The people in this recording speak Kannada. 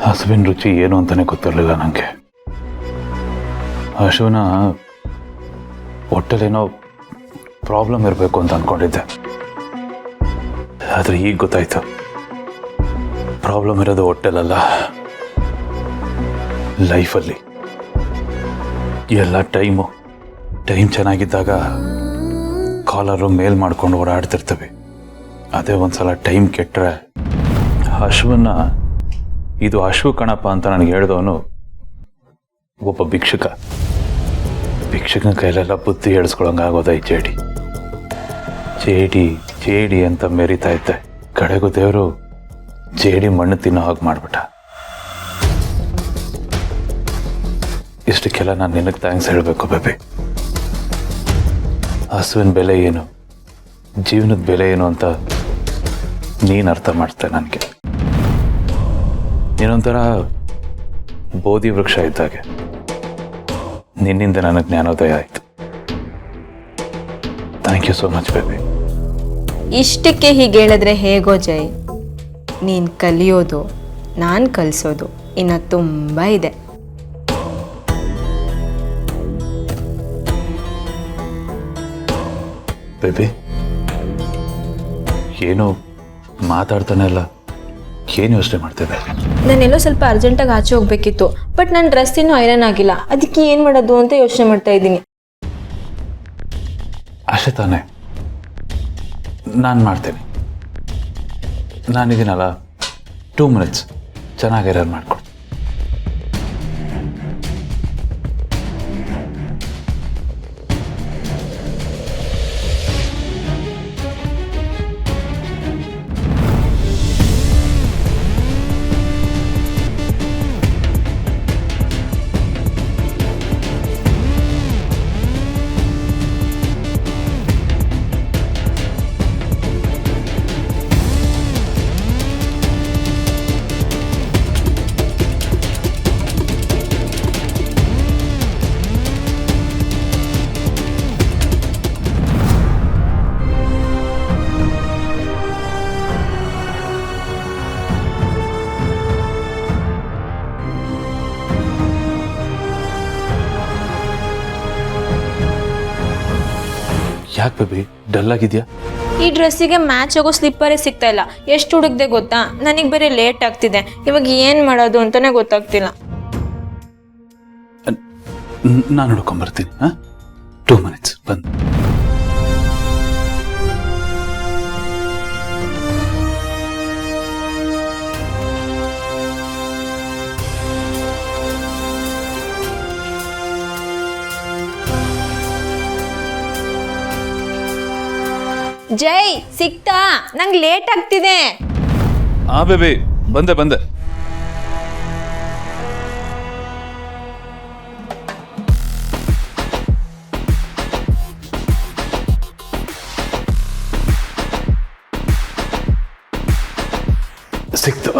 ಹಸುವಿನ ರುಚಿ ಏನು ಅಂತಾನೆ ಗೊತ್ತಿರಲಿಲ್ಲ ನನಗೆ. ಹಸುವಿನ ಹೊಟ್ಟೆಲೇನೋ ಪ್ರಾಬ್ಲಮ್ ಇರಬೇಕು ಅಂತ ಅಂದ್ಕೊಂಡಿದ್ದೆ. ಆದರೆ ಈಗ ಗೊತ್ತಾಯ್ತು, ಪ್ರಾಬ್ಲಮ್ ಇರೋದು ಹೊಟ್ಟೆಲಲ್ಲ, ಲೈಫಲ್ಲಿ. ಎಲ್ಲ ಟೈಮ್ ಚೆನ್ನಾಗಿದ್ದಾಗ ಕಾಲರು ಮೇಲ್ ಮಾಡ್ಕೊಂಡು ಓಡಾಡ್ತಿರ್ತವೆ. ಅದೇ ಒಂದ್ಸಲ ಟೈಮ್ ಕೆಟ್ಟರೆ ಹಸುವನ್ನ ಇದು ಹಸು ಕಣಪ್ಪ ಅಂತ ನನಗೆ ಹೇಳಿದವನು ಒಬ್ಬ ಭಿಕ್ಷಕನ ಕೈಲೆಲ್ಲ ಬುದ್ಧಿ ಹೇಳಿಸ್ಕೊಳಂಗಾಗೋದ ಈ ಜೇಡಿ ಅಂತ ಮೆರಿತಾ ಇದ್ದೆ. ಕಡೆಗೂ ದೇವರು ಜೇಡಿ ಮಣ್ಣು ತಿನ್ನೋ ಹಾಗೆ ಮಾಡ್ಬಿಟ್ಟ. ಇಷ್ಟಕ್ಕೆಲ್ಲ ನಾನು ನಿನಗೆ ಥ್ಯಾಂಕ್ಸ್ ಹೇಳಬೇಕು ಬೇಬಿ. ಹಸುವಿನ ಬೆಲೆ ಏನು, ಜೀವನದ ಬೆಲೆ ಏನು ಅಂತ ನೀನು ಅರ್ಥ ಮಾಡ್ತೆ ನನಗೆ. ನೀನೊಂಥರ ಬೋಧಿ ವೃಕ್ಷ ಇದ್ದಾಗೆ. ನಿನ್ನಿಂದ ನನಗೆ ಜ್ಞಾನೋದಯ ಆಯಿತು. Thank you so much baby. ಇಷ್ಟಕ್ಕೆ ಹೀಗೆ ಹೇಳಿದ್ರೆ ಹೇಗೋ ಜೈ, ನೀನು ಕಲಿಯೋದು ನಾನು ಕಲಿಸೋದು ಇನ್ನು ತುಂಬ ಇದೆ. ಬೇಬಿ ಏನೋ ಮಾತಾಡ್ತಾನೆ ಅಲ್ಲ, ಏನು ಯೋಚನೆ ಮಾಡ್ತಿದ್ದೆ? ನಾನೆಲ್ಲೋ ಸ್ವಲ್ಪ ಅರ್ಜೆಂಟಾಗಿ ಆಚೆ ಹೋಗ್ಬೇಕಿತ್ತು, ಬಟ್ ನನ್ನ ಡ್ರೆಸ್ ಇನ್ನೂ ಐರನ್ ಆಗಿಲ್ಲ. ಅದಕ್ಕೆ ಏನು ಮಾಡೋದು ಅಂತ ಯೋಚನೆ ಮಾಡ್ತಾ ಇದ್ದೀನಿ. ಅಷ್ಟೇ ತಾನೇ, ನಾನು ಮಾಡ್ತೇನೆ. ನಾನಿದ್ದೀನಲ್ಲ, 2 minutes ಚೆನ್ನಾಗಿ ಐರನ್ ಮಾಡ್ಕೊಡು. ಯಾಕೆ ಬೇಬಿ ಡಲ್ ಆಗಿದೆಯಾ? ಈ ಡ್ರೆಸ್ಸಿಗೆ ಮ್ಯಾಚ್ ಆಗೋ ಸ್ಲಿಪ್ಪರೇ ಸಿಗ್ತಾ ಇಲ್ಲ. ಎಷ್ಟು ಹುಡುಕ್ದೆ ಗೊತ್ತಾ? ನನಗೆ ಬೇರೆ ಲೇಟ್ ಆಗ್ತಿದೆ. ಇವಾಗ ಏನು ಮಾಡೋದು ಅಂತಾನೆ ಗೊತ್ತಾಗ್ತಿಲ್ಲ. ನಾನು ಹುಡ್ಕೊಂಬರ್ತೀನಿ. 2 minutes ಬಂದು. ಜೈ ಸಿಕ್ತಾ? ನಂಗೆ ಲೇಟ್ ಆಗ್ತಿದೆ. ಬೇಬಿ ಬಂದೆ. ಸಿಕ್ತು.